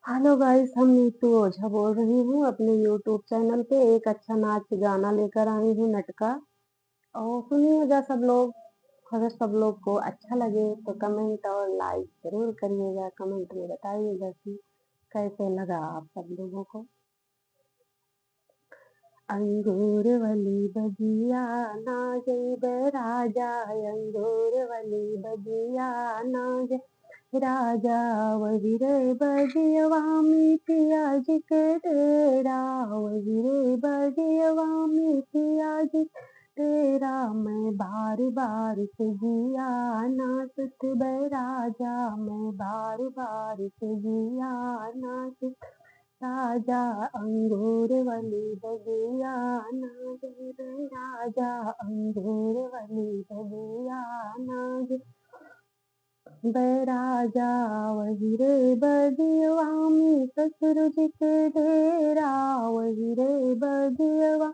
Hello guys, हम नीतू ओझा बोल रही हूँ। अपने यूट्यूब चैनल पे एक अच्छा नाच गाना लेकर आई हूँ, नटका। और सुनिएगा सब लोग। अगर सब लोग को अच्छा लगे तो कमेंट और लाइक जरूर करिएगा। कमेंट में बताइएगा कि कैसे लगा आप सब लोगों को। अंगूर वाली बगिया ना जइबे राजा, अंगूर वाली बगिया ना जइबे राजा, वही रे बगियवा में पियाज के डेरा, वही रे बगियवा में पियाज के डेरा। मैं बार बार से जिया नाचत बे राजा, मैं बार बार से जिया नाचत राजा। अंगूर वाली बगिया ना जइबे राजा, अंगूर वाली बगिया ना जइबे राजा, वही रे बगियवा में ससुर जी के डेरा, वही रे बगियवा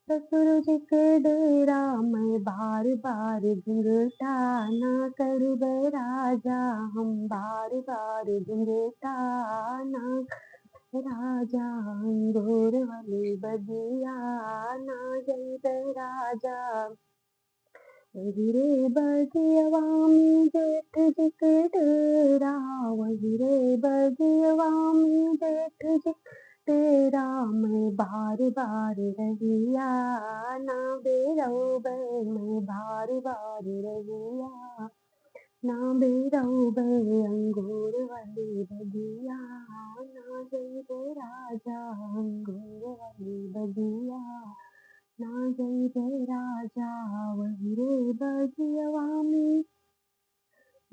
ससुर जी के डेरा। मैं बार बार घुंघटा ना करबे राजा, हम बार बार घुंघटा ना राजा। अंगूर वाली बगिया ना जइबे राजा, वही रे बगियवा में जेठ जी के डेरा, वही रे बगियवा में जेठ जी तेरा। मैं बार बार रहिया ना बेरौबे, मैं बार बार रहिया ना बेरौबे। अंगूर वाली बगिया ना जइबे राजा, अंगूर वाली बगिया ना जइबे राजा, वही रे बगियवा में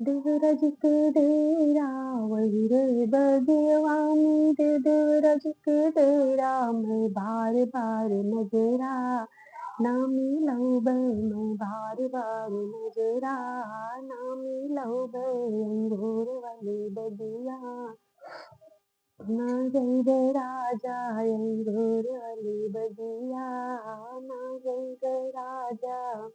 देवराज के डेरा, वही रे बगियवा में देवराज के डेरा। मैं बार बार नजरा ना मिलौबे, मैं बार बार नजरा ना मिलौबे। अंगूर वाली बगिया ना जइबे राजा, अंगूर वाली बगिया ना जइबे राजा।